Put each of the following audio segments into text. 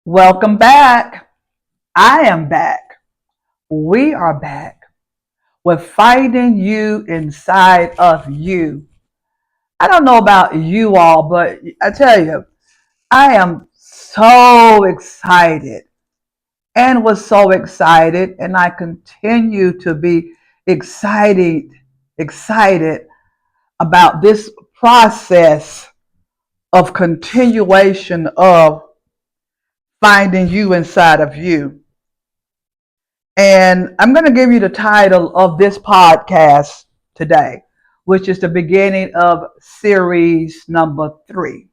Welcome back. I am back. We are back with finding you inside of you. I don't know about you all, but I tell you, I am so excited and was so excited, and I continue to be excited about this process of continuation of finding you inside of you. And I'm going to give you the title of this podcast today, which is the beginning of series number 3.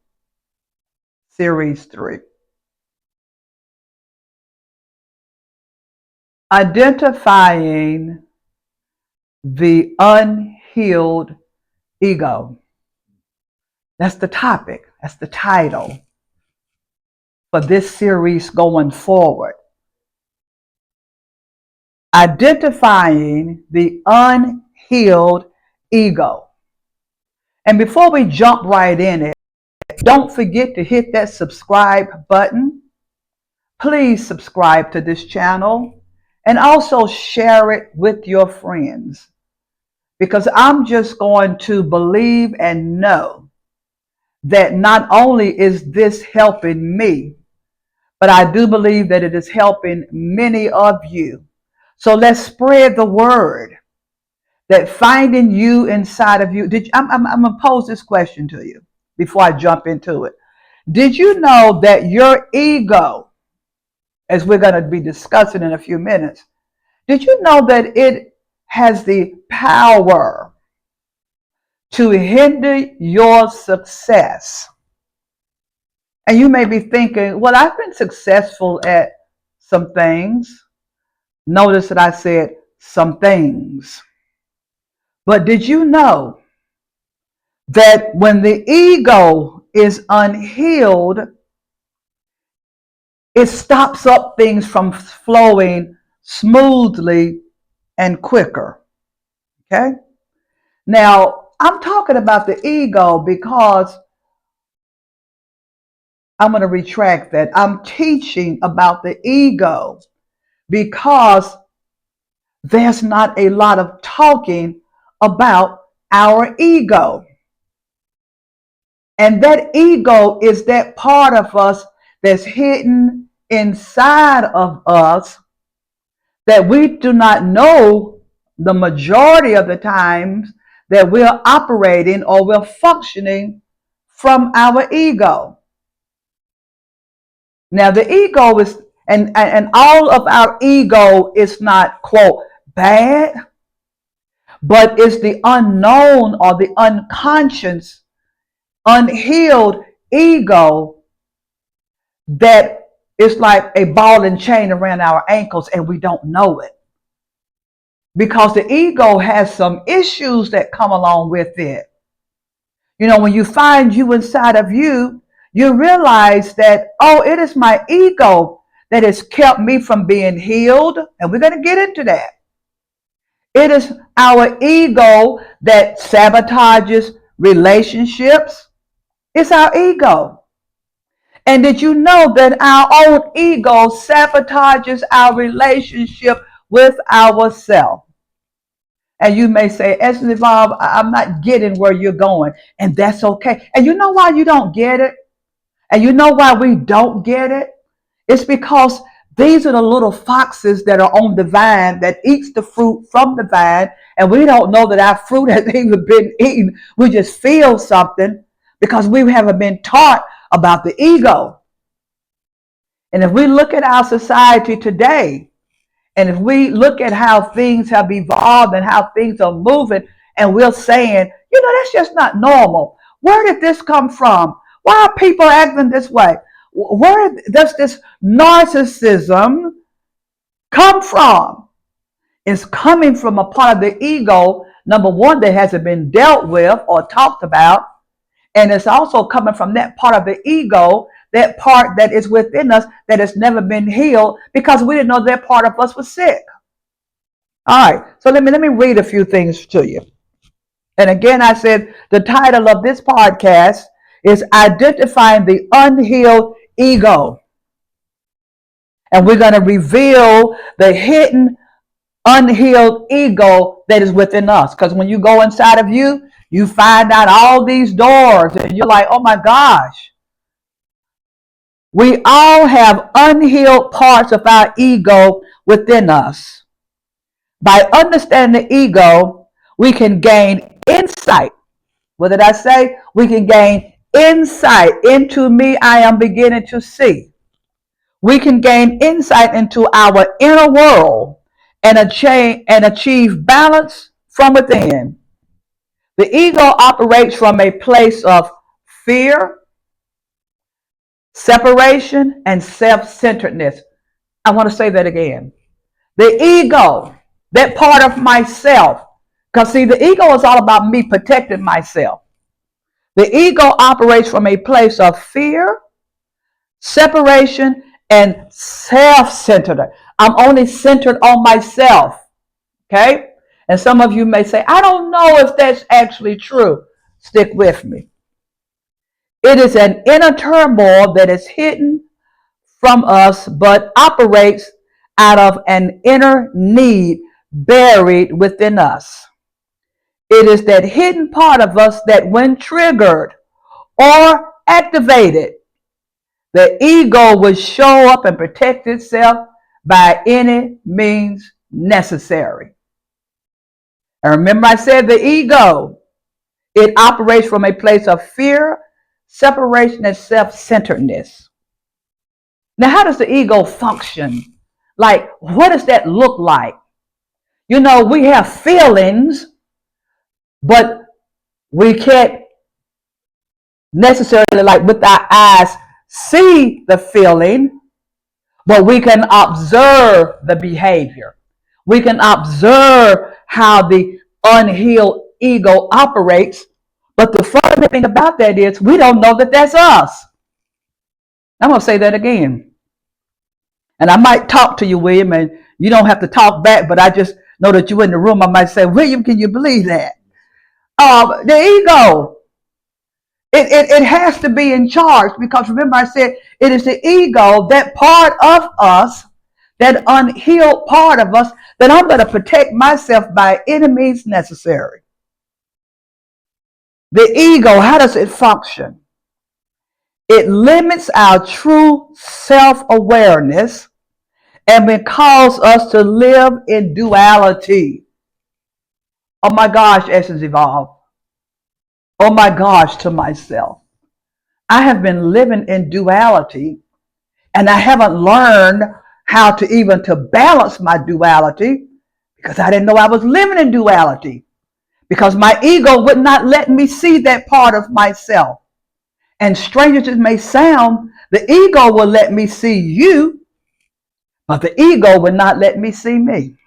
Series 3. Identifying the unhealed ego. That's the topic. That's the title for this series going forward. Identifying the unhealed ego. And before we jump right in it, don't forget to hit that subscribe button. Please subscribe to this channel and also share it with your friends, because I'm just going to believe and know that not only is this helping me, but I do believe that it is helping many of you. So let's spread the word that finding you inside of you. I'm going to pose this question to you before I jump into it. Did you know that your ego, as we're going to be discussing in a few minutes, did you know that it has the power to hinder your success? And you may be thinking, well, I've been successful at some things. Notice that I said some things. But did you know that when the ego is unhealed, it stops up things from flowing smoothly and quicker? Okay? Now, I'm talking about the ego because I'm going to retract that. I'm teaching about the ego because there's not a lot of talking about our ego. And that ego is that part of us that's hidden inside of us that we do not know the majority of the times that we're operating or we're functioning from our ego. Now, the ego is, and all of our ego is not, quote, bad, but it's the unknown or the unconscious, unhealed ego that is like a ball and chain around our ankles and we don't know it. Because the ego has some issues that come along with it. You know, when you find you inside of you, you realize that, oh, it is my ego that has kept me from being healed. And we're going to get into that. It is our ego that sabotages relationships. It's our ego. And did you know that our own ego sabotages our relationship with ourselves? And you may say, Essence Evolve, I'm not getting where you're going. And that's okay. And you know why you don't get it? And you know why we don't get it? It's because these are the little foxes that are on the vine that eats the fruit from the vine. And we don't know that our fruit has even been eaten. We just feel something because we haven't been taught about the ego. And if we look at our society today, and if we look at how things have evolved and how things are moving, and we're saying, you know, that's just not normal. Where did this come from? Why are people acting this way? Where does this narcissism come from? It's coming from a part of the ego, number one, that hasn't been dealt with or talked about. And it's also coming from that part of the ego, that part that is within us that has never been healed because we didn't know that part of us was sick. All right, so let me read a few things to you. And again, I said the title of this podcast is Identifying the Unhealed Ego. And we're going to reveal the hidden, unhealed ego that is within us. Because when you go inside of you, you find out all these doors and you're like, oh my gosh. We all have unhealed parts of our ego within us. By understanding the ego, we can gain insight. What did I say? We can gain insight into me. I am beginning to see. We can gain insight into our inner world and achieve balance from within. The ego operates from a place of fear, separation, and self-centeredness. I want to say that again. The ego, that part of myself, because see, the ego is all about me protecting myself. The ego operates from a place of fear, separation, and self-centered. I'm only centered on myself. Okay? And some of you may say, I don't know if that's actually true. Stick with me. It is an inner turmoil that is hidden from us, but operates out of an inner need buried within us. It is that hidden part of us that, when triggered or activated, the ego will show up and protect itself by any means necessary. And remember, I said the ego, it operates from a place of fear, separation, and self-centeredness. Now, how does the ego function? Like, what does that look like? You know, we have feelings, but we can't necessarily, like with our eyes, see the feeling, but we can observe the behavior. We can observe how the unhealed ego operates. But the funny thing about that is we don't know that that's us. I'm going to say that again. And I might talk to you, William, and you don't have to talk back, but I just know that you're in the room. I might say, William, can you believe that? The ego, it has to be in charge, because remember I said it is the ego, that part of us, that unhealed part of us, that I'm going to protect myself by any means necessary. The ego, how does it function? It limits our true self-awareness and it calls us to live in duality. Oh my gosh, Essence Evolve. Oh my gosh, to myself. I have been living in duality, and I haven't learned how to even to balance my duality, because I didn't know I was living in duality, because my ego would not let me see that part of myself. And strange as it may sound, the ego will let me see you, but the ego will not let me see me.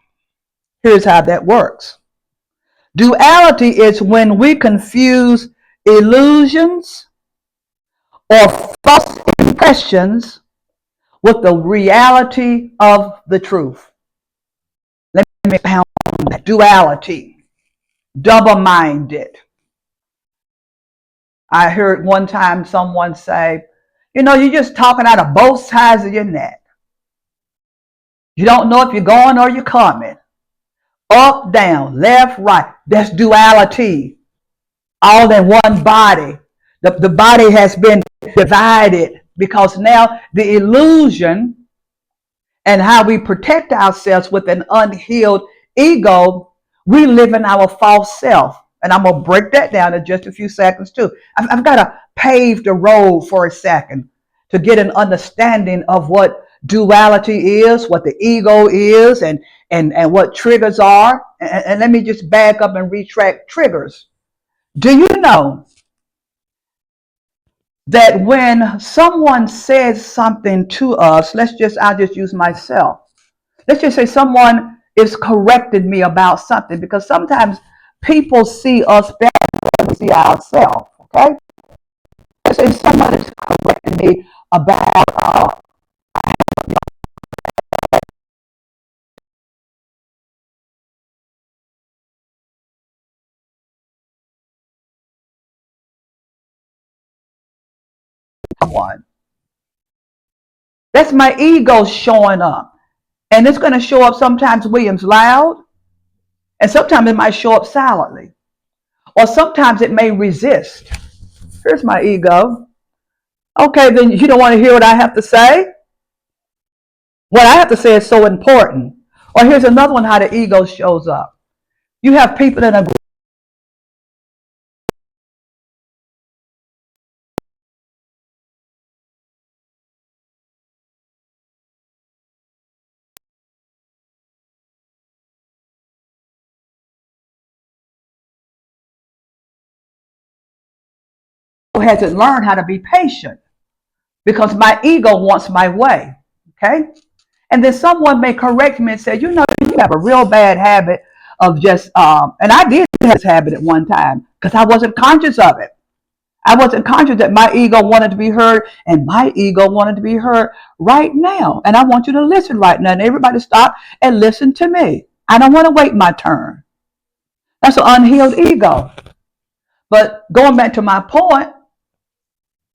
Here's how that works. Duality is when we confuse illusions or false impressions with the reality of the truth. Let me pound that. Duality, double-minded. I heard one time someone say, you know, you're just talking out of both sides of your neck. You don't know if you're going or you're coming. Up, down, left, right. That's duality. All in one body. The body has been divided because now the illusion and how we protect ourselves with an unhealed ego, we live in our false self. And I'm going to break that down in just a few seconds too. I've got to pave the road for a second to get an understanding of what duality is, what the ego is, and what triggers are. And let me just back up and retract triggers. Do you know that when someone says something to us, I'll just use myself. Let's just say someone is correcting me about something, because sometimes people see us better than we see ourselves. Okay? Let's say someone is correcting me about someone. That's my ego showing up. And it's going to show up sometimes, Williams, loud, and sometimes it might show up silently, or sometimes it may resist. Here's my ego. Okay, then you don't want to hear what I have to say? What I have to say is so important. Or here's another one, how the ego shows up. You have people that are hasn't learned how to be patient because my ego wants my way. Okay? And then someone may correct me and say, you have a real bad habit of just, and I did have this habit at one time because I wasn't conscious of it. I wasn't conscious that my ego wanted to be heard, and my ego wanted to be heard right now. And I want you to listen right now. And everybody stop and listen to me. I don't want to wait my turn. That's an unhealed ego. But going back to my point,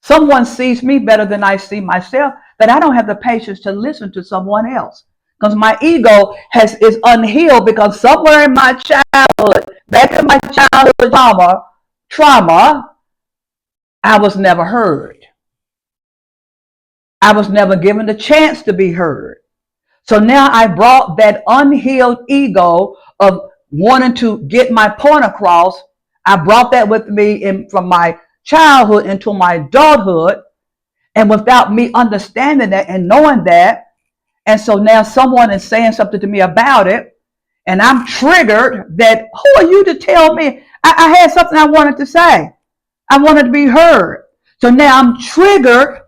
someone sees me better than I see myself, that I don't have the patience to listen to someone else. Because my ego is unhealed, because somewhere in my childhood, back in my childhood trauma, I was never heard. I was never given the chance to be heard. So now I brought that unhealed ego of wanting to get my point across. I brought that with me from my childhood into my adulthood, and without me understanding that and knowing that. And so now someone is saying something to me about it, and I'm triggered that, who are you to tell me? I had something I wanted to say. I wanted to be heard. So now I'm triggered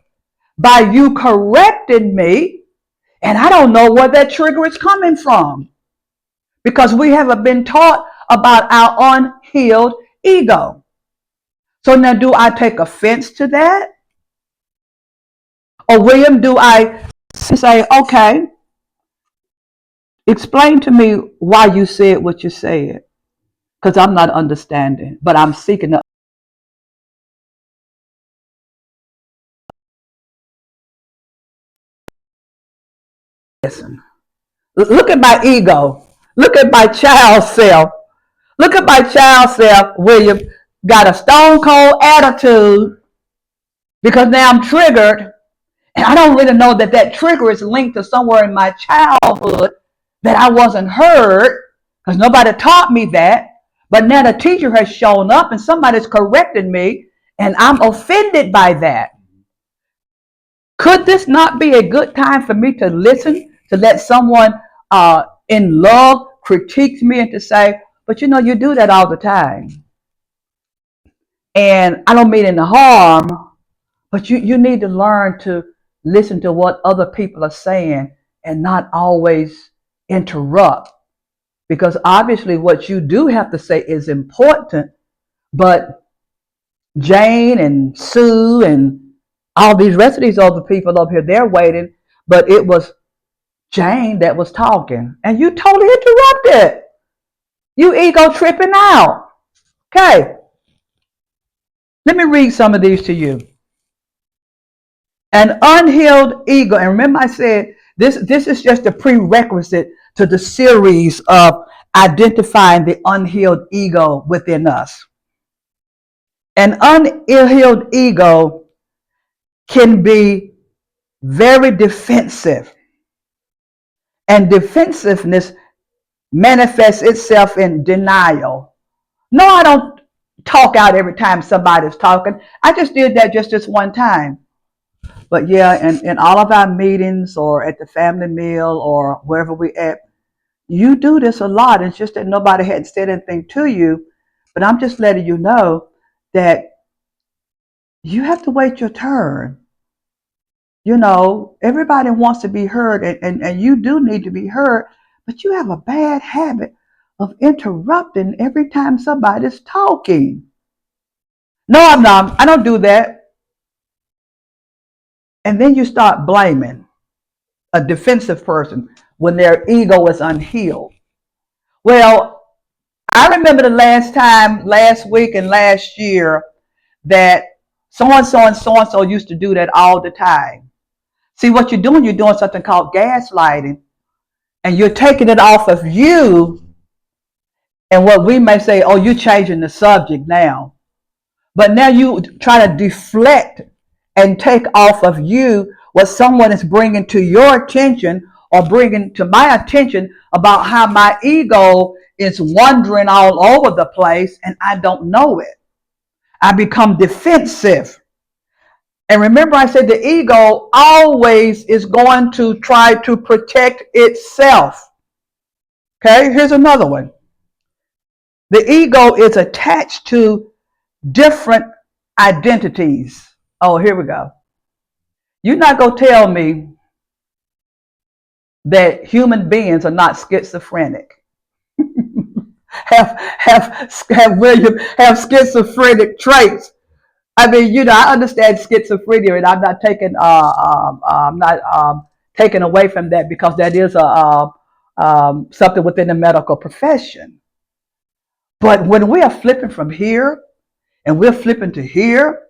by you correcting me, and I don't know where that trigger is coming from, because we haven't been taught about our unhealed ego. So now, do I take offense to that? Or William, do I say, okay, explain to me why you said what you said? Because I'm not understanding, but I'm seeking to listen. Look at my ego. Look at my child self. Look at my child self, William, got a stone cold attitude because now I'm triggered. And I don't really know that trigger is linked to somewhere in my childhood that I wasn't heard, because nobody taught me that. But now the teacher has shown up and somebody's corrected me, and I'm offended by that. Could this not be a good time for me to listen, to let someone in love critique me and to say, but you do that all the time. And I don't mean any harm, but you need to learn to listen to what other people are saying and not always interrupt. Because obviously what you do have to say is important, but Jane and Sue and all these rest of these other people up here, they're waiting, but it was Jane that was talking, and you totally interrupted. You ego tripping out. Okay, let me read some of these to you. An unhealed ego, and remember I said this is just a prerequisite to the series of identifying the unhealed ego within us. An unhealed ego can be very defensive, and defensiveness manifests itself in denial. No, I don't talk out every time somebody's talking. I just did that just this one time. But yeah, in all of our meetings or at the family meal or wherever we at, you do this a lot. It's just that nobody had said anything to you. But I'm just letting you know that you have to wait your turn. Everybody wants to be heard, and you do need to be heard, but you have a bad habit of interrupting every time somebody's talking. No, I'm not. I don't do that. And then you start blaming a defensive person when their ego is unhealed. Well, I remember the last week and last year, that so-and-so and so-and-so used to do that all the time. See what you're doing something called gaslighting, and you're taking it off of you. And what we may say, oh, you're changing the subject now. But now you try to deflect and take off of you what someone is bringing to your attention or bringing to my attention about how my ego is wandering all over the place and I don't know it. I become defensive. And remember, I said the ego always is going to try to protect itself. Okay, here's another one. The ego is attached to different identities. Oh, here we go. You're not going to tell me that human beings are not schizophrenic. have schizophrenic traits. I mean, I understand schizophrenia, and I'm not taking away from that because that is something within the medical profession. But when we are flipping from here, and we're flipping to here,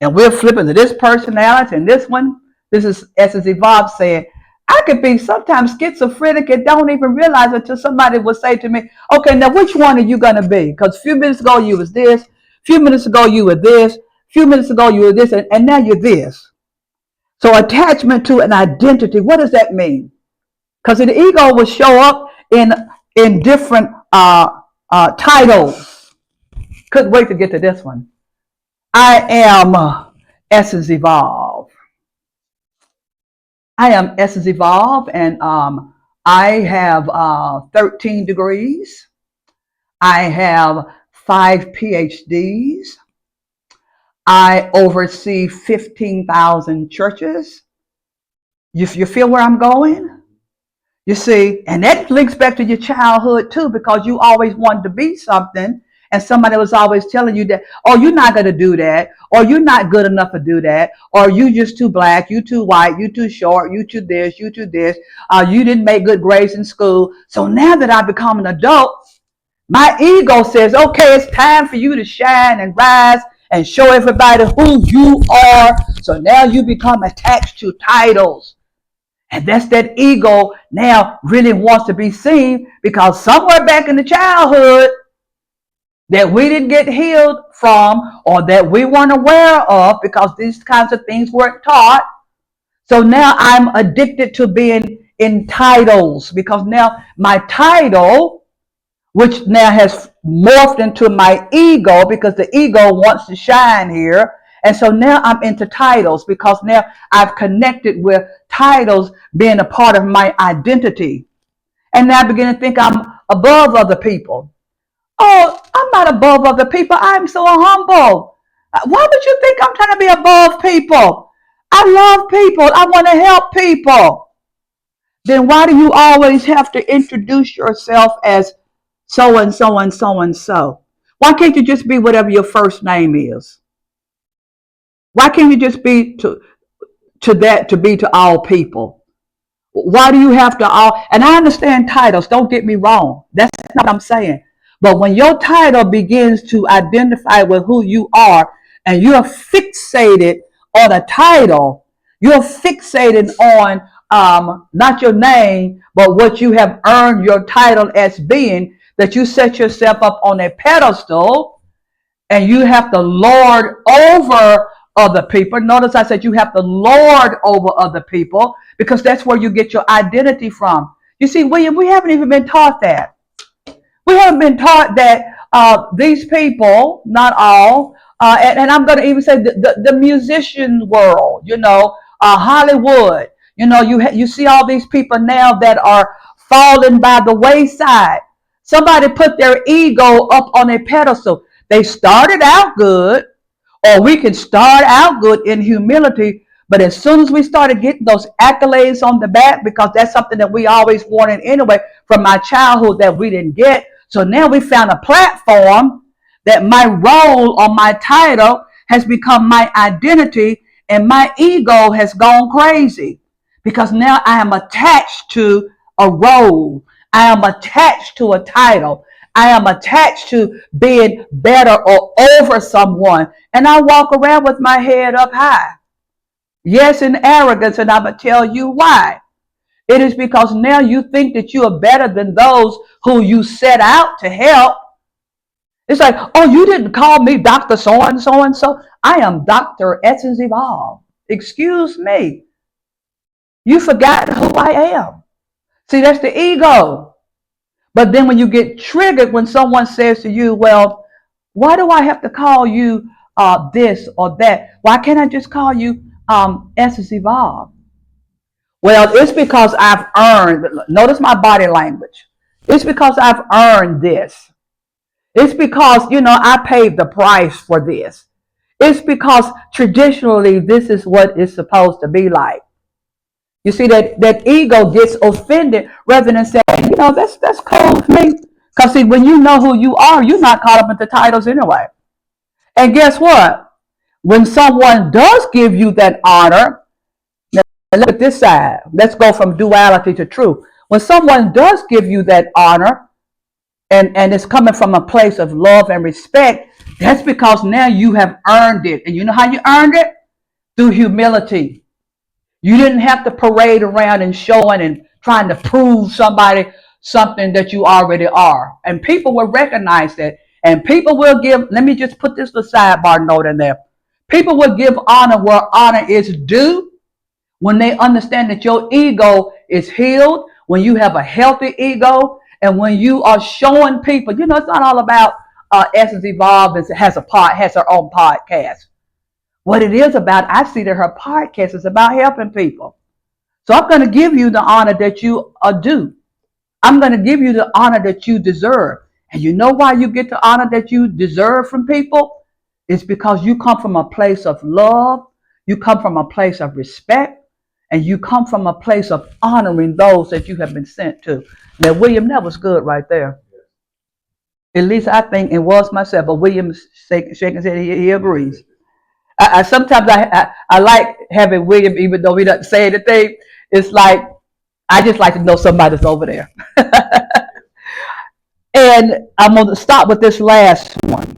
and we're flipping to this personality and this one, this is Essence Evolved saying, I could be sometimes schizophrenic and don't even realize it until somebody will say to me, okay, now which one are you going to be? Because a few minutes ago you was this, a few minutes ago you were this, a few minutes ago you were this, and now you're this. So attachment to an identity, what does that mean? Because the ego will show up in different titles. Couldn't wait to get to this one. I am Essence Evolved. I am Essence Evolved, and I have 13 degrees. I have 5 PhDs. I oversee 15,000 churches. You feel where I'm going? You see, and that links back to your childhood too, because you always wanted to be something, and somebody was always telling you that, oh, you're not going to do that, or you're not good enough to do that, or you just too black, you too white, you too short, you too this, you didn't make good grades in school. So now that I've become an adult, my ego says, okay, it's time for you to shine and rise and show everybody who you are. So now you become attached to titles. And that's that ego now really wants to be seen, because somewhere back in the childhood that we didn't get healed from, or that we weren't aware of because these kinds of things weren't taught. So now I'm addicted to being in titles, because now my title, which now has morphed into my ego, because the ego wants to shine here. And so now I'm into titles, because now I've connected with titles being a part of my identity. And now I begin to think I'm above other people. Oh, I'm not above other people. I'm so humble. Why would you think I'm trying to be above people? I love people. I want to help people. Then why do you always have to introduce yourself as so and so and so and so? Why can't you just be whatever your first name is? Why can't you just be to be to all people? Why do you have to all? And I understand titles. Don't get me wrong. That's not what I'm saying. But when your title begins to identify with who you are, and you're fixated on a title, you're fixated on not your name, but what you have earned your title as being, that you set yourself up on a pedestal and you have to lord over other people. Notice I said you have to lord over other people, because that's where you get your identity from. You see, William, we haven't even been taught that. We haven't been taught that these people, not all, and I'm going to even say the musician world, Hollywood, you see all these people now that are falling by the wayside. Somebody put their ego up on a pedestal. They started out good, or we can start out good in humility, but as soon as we started getting those accolades on the back, because that's something that we always wanted anyway from my childhood that we didn't get. So now we found a platform that my role or my title has become my identity, and my ego has gone crazy, because now I am attached to a role. I am attached to a title. I am attached to being better or over someone. And I walk around with my head up high. Yes, in arrogance, and I'm going to tell you why. It is because now you think that you are better than those who you set out to help. It's like, oh, you didn't call me Dr. So and so and so. I am Dr. Essence Evolve. Excuse me. You forgot who I am. See, that's the ego. But then when you get triggered when someone says to you, well, why do I have to call you this or that? Why can't I just call you Essence Evolve? Well, it's because I've earned, notice my body language. It's because I've earned this. It's because, I paid the price for this. It's because traditionally this is what it's supposed to be like. You see, that ego gets offended rather than saying, that's cool with me. Because see, when you know who you are, you're not caught up in the titles anyway. And guess what? When someone does give you that honor, now look at this side. Let's go from duality to truth. When someone does give you that honor, and it's coming from a place of love and respect, that's because now you have earned it. And you know how you earned it? Through humility. You didn't have to parade around and showing and trying to prove somebody something that you already are. And people will recognize that. And people will give, let me just put this little sidebar note in there. People will give honor where honor is due when they understand that your ego is healed, when you have a healthy ego, and when you are showing people, it's not all about Essence Evolve has her own podcast. What it is about, I see that her podcast is about helping people. So I'm going to give you the honor that you are due. I'm going to give you the honor that you deserve. And you know why you get the honor that you deserve from people? It's because you come from a place of love. You come from a place of respect. And you come from a place of honoring those that you have been sent to. Now, William, that was good right there. At least I think it was myself. But William shaking his head, he agrees. Sometimes I like having William, even though he doesn't say anything. It's like, I just like to know somebody's over there. And I'm going to start with this last one.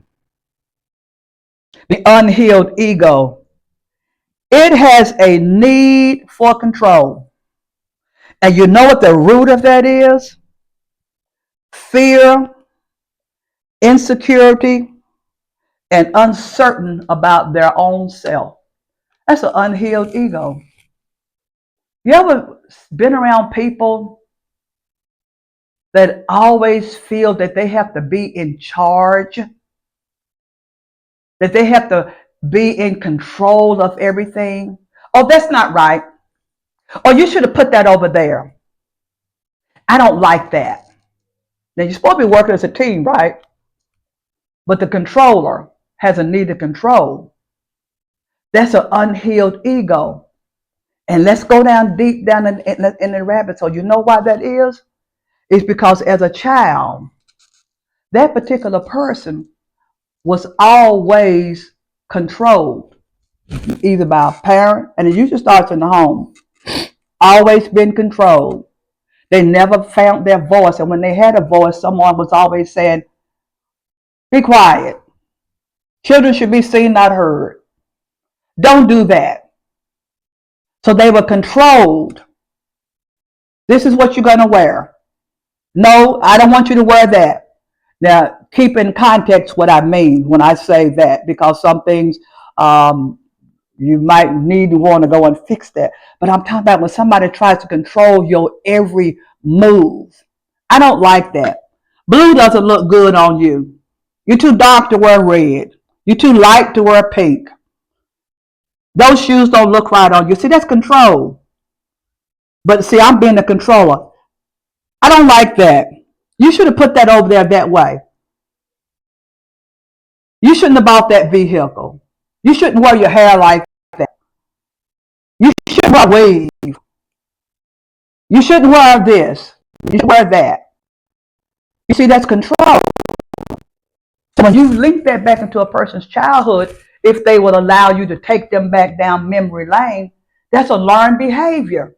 The unhealed ego. It has a need for control. And you know what the root of that is? Fear, insecurity, and uncertain about their own self. That's an unhealed ego. You ever been around people that always feel that they have to be in charge? That they have to be in control of everything? Oh, that's not right. Oh, you should have put that over there. I don't like that. Now, you're supposed to be working as a team, right? But the controller has a need to control. That's an unhealed ego. And let's go down deep down in the rabbit hole. You know why that is? It's because as a child, that particular person was always controlled, either by a parent, and it usually starts in the home. Always been controlled. They never found their voice. And when they had a voice, someone was always saying, be quiet. Children should be seen, not heard. Don't do that. So they were controlled. This is what you're going to wear. No, I don't want you to wear that. Now, keep in context what I mean when I say that, because some things you might need to want to go and fix that. But I'm talking about when somebody tries to control your every move. I don't like that. Blue doesn't look good on you. You're too dark to wear red. You're too light to wear pink. Those shoes don't look right on you. See, that's control. But see, I'm being the controller. I don't like that. You should have put that over there that way. You shouldn't have bought that vehicle. You shouldn't wear your hair like that. You shouldn't wear a wave. You shouldn't wear this. You should wear that. You see, that's control. So when you link that back into a person's childhood, if they would allow you to take them back down memory lane, that's a learned behavior.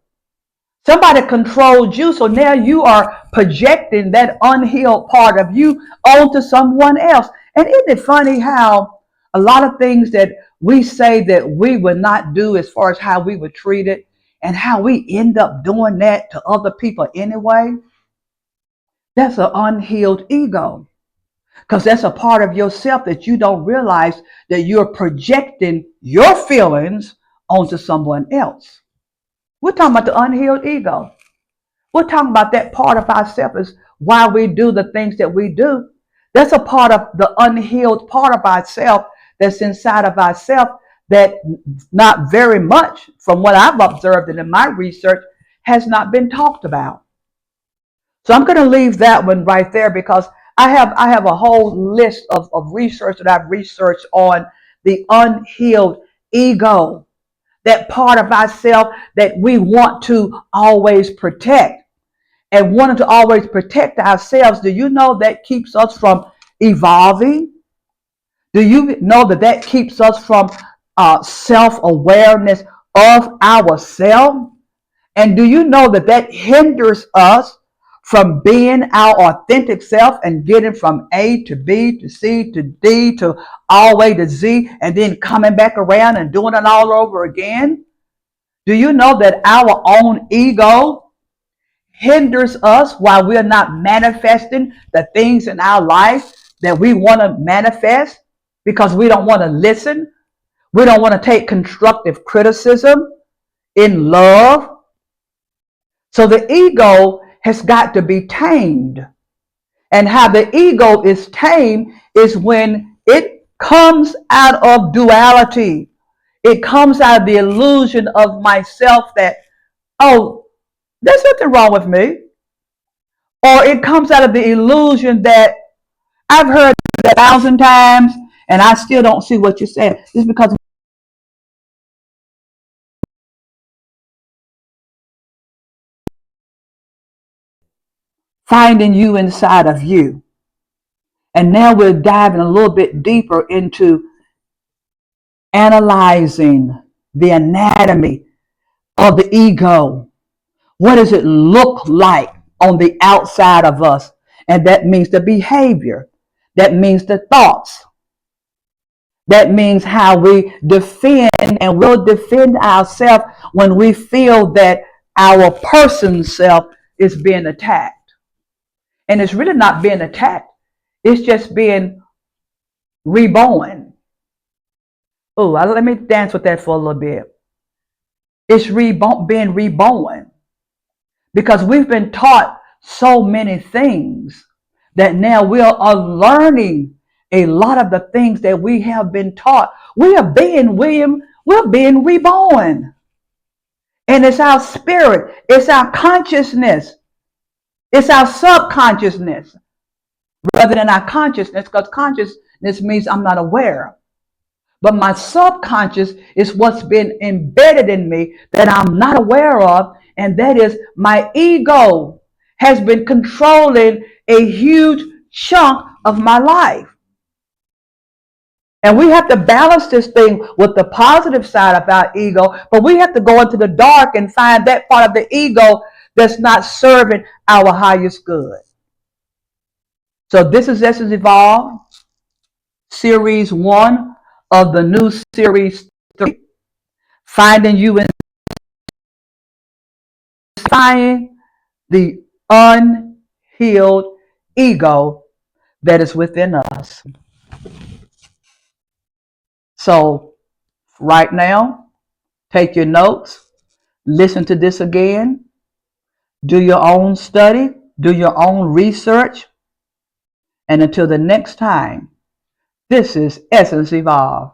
Somebody controlled you, so now you are projecting that unhealed part of you onto someone else. And isn't it funny how A lot of things that we say that we would not do as far as how we were treated and how we end up doing that to other people anyway, that's an unhealed ego. Because that's a part of yourself that you don't realize that you're projecting your feelings onto someone else. We're talking about the unhealed ego. We're talking about that part of ourselves is why we do the things that we do. That's a part of the unhealed part of ourselves that's inside of ourselves that not very much, from what I've observed and in my research, has not been talked about. So I'm going to leave that one right there because I have a whole list of research that I've researched on the unhealed ego, that part of ourselves that we want to always protect. And wanting to always protect ourselves, do you know that keeps us from evolving? Do you know that that keeps us from self-awareness of ourselves? And do you know that that hinders us from being our authentic self and getting from A to B to C to D to all the way to Z and then coming back around and doing it all over again? Do you know that our own ego hinders us while we're not manifesting the things in our life that we want to manifest because we don't want to listen? We don't want to take constructive criticism in love. So the ego has got to be tamed. And how the ego is tamed is when it comes out of duality. It comes out of the illusion of myself that, oh, there's nothing wrong with me. Or it comes out of the illusion that I've heard that 1,000 times and I still don't see what you're saying. It's because finding you inside of you. And now we're diving a little bit deeper into analyzing the anatomy of the ego. What does it look like on the outside of us? And that means the behavior. That means the thoughts. That means how we defend and will defend ourselves when we feel that our person self is being attacked. And it's really not being attacked. It's just being reborn. Oh, let me dance with that for a little bit. It's being reborn. Because we've been taught so many things that now we're unlearning a lot of the things that we have been taught. We're being reborn. And it's our spirit, it's our consciousness, it's our subconsciousness rather than our consciousness, because consciousness means I'm not aware. But my subconscious is what's been embedded in me that I'm not aware of, and that is my ego has been controlling a huge chunk of my life. And we have to balance this thing with the positive side of our ego, but we have to go into the dark and find that part of the ego that's not serving our highest good. So this is Essence Evolve, Series 1 of the new Series 3, Finding You in the unhealed ego that is within us. So right now, take your notes, listen to this again, do your own study, do your own research, and until the next time, this is Essence Evolve.